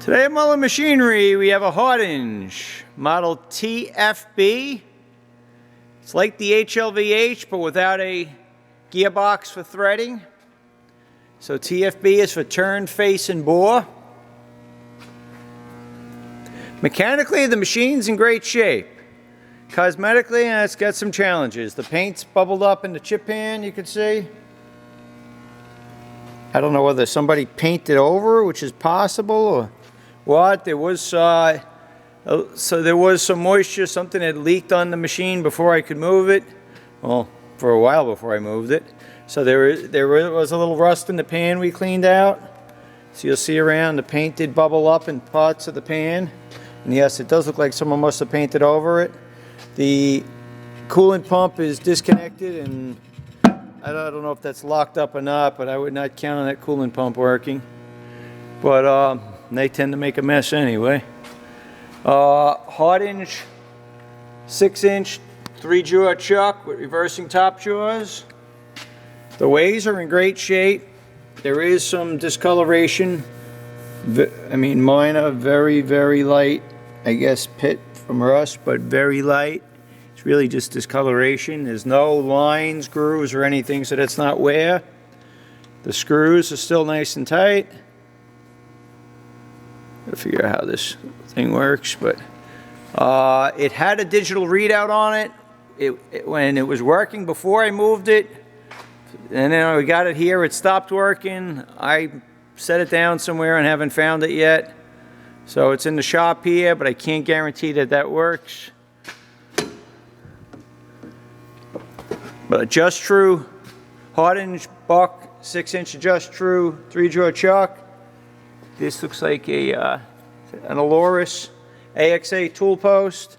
Today at Mullin Machinery, we have a Hardinge model TFB. It's like the HLVH, but without a gearbox for threading. So TFB is for turn, face, and bore. Mechanically, the machine's in great shape. Cosmetically, it's got some challenges. The paint's bubbled up in the chip pan, you can see. I don't know whether somebody painted over, which is possible, or what. There was so there was some moisture, something had leaked on the machine before I could move it. Well, for a while before I moved it. So there was a little rust in the pan we cleaned out. So you'll see around the paint did bubble up in parts of the pan. And yes, it does look like someone must have painted over it. The coolant pump is disconnected, and I don't know if that's locked up or not, but I would not count on that coolant pump working. But they tend to make a mess anyway. Hardinge 6-inch 3-jaw chuck with reversing top jaws. The ways are in great shape. There is some discoloration. I mean, minor, very, very light, I guess, pit from rust, but very light. It's really just discoloration. There's no lines, grooves, or anything, so that's not wear. The screws are still nice and tight. Gotta figure out how this thing works, but it had a digital readout on it. When it was working before I moved it, and then we got it here, it stopped working. I set it down somewhere and haven't found it yet. So it's in the shop here, but I can't guarantee that that works. But Adjust-Tru, Hardinge buck, 6-inch Adjust-Tru, 3-jaw chuck. This looks like an Aloris AXA Toolpost.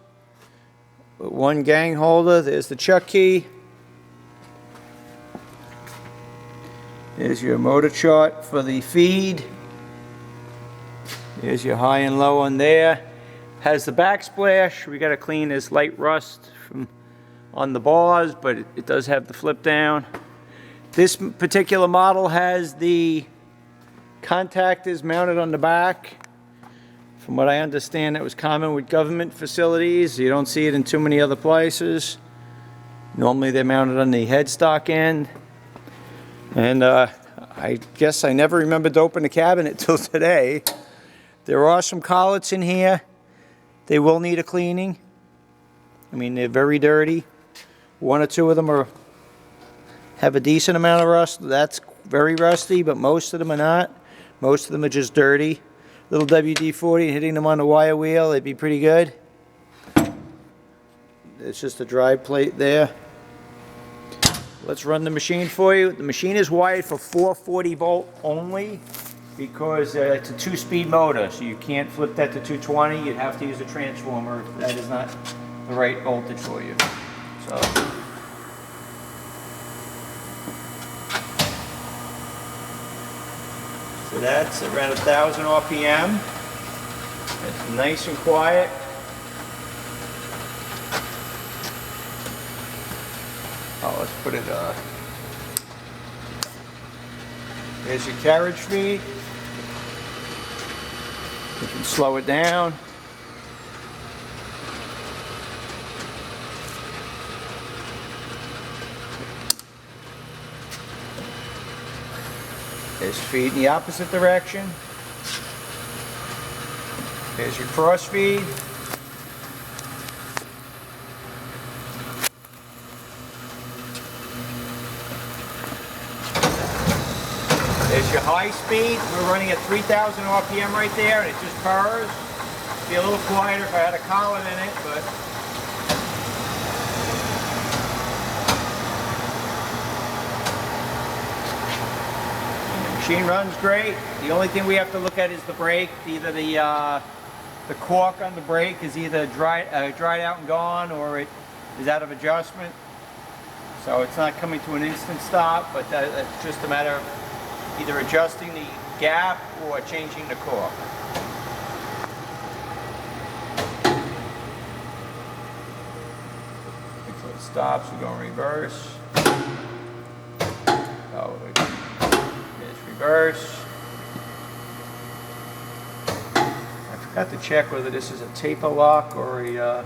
One gang holder. There's the chuck key. There's your motor chart for the feed. There's your high and low on there. Has the backsplash. We got to clean this light rust from on the bars, but it does have the flip down. This particular model has the contactors mounted on the back. From what I understand, that was common with government facilities. You don't see it in too many other places. Normally they're mounted on the headstock end. And I guess I never remembered to open the cabinet till today. There are some collets in here. They will need a cleaning. I mean, they're very dirty. One or two of them have a decent amount of rust. That's very rusty, but most of them are not. Most of them are just dirty. Little WD-40, hitting them on the wire wheel, they'd be pretty good. It's just a dry plate there. Let's run the machine for you. The machine is wired for 440 volt only because it's a 2-speed motor, so you can't flip that to 220. You'd have to use a transformer if that is not the right voltage for you. So that's around 1,000 RPM. It's nice and quiet. Oh, let's put it, there's your carriage speed. You can slow it down. There's feed in the opposite direction. There's your cross feed. There's your high speed. We're running at 3,000 RPM right there, and it just purrs. It'd be a little quieter if I had a collet in it, but the machine runs great. The only thing we have to look at is the brake. Either the cork on the brake is either dried out and gone, or it is out of adjustment. So it's not coming to an instant stop, but that's just a matter of either adjusting the gap or changing the cork. So it stops, we go in reverse. Oh, it's reverse. Have to check whether this is a taper lock or a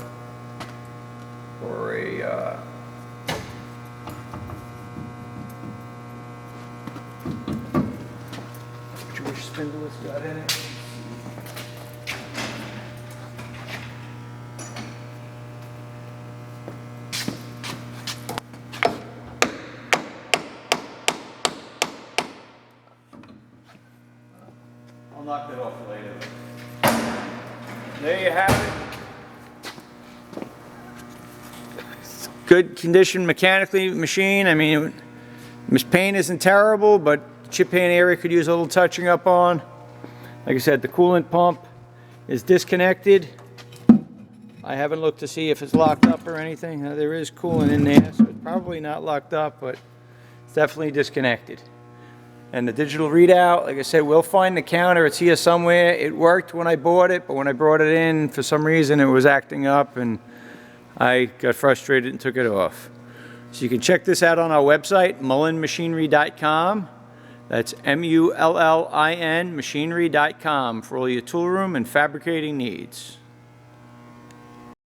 which spindle it's got in it. I'll knock that off later. There you have it. Good condition mechanically machine. I mean, this paint isn't terrible, but the chip paint area could use a little touching up on. Like I said, the coolant pump is disconnected. I haven't looked to see if it's locked up or anything. There is coolant in there, so it's probably not locked up, but it's definitely disconnected. And the digital readout, like I said, we'll find the counter. It's here somewhere. It worked when I bought it, but when I brought it in, for some reason it was acting up, and I got frustrated and took it off. So you can check this out on our website, mullinmachinery.com. That's MULLIN machinery.com for all your tool room and fabricating needs.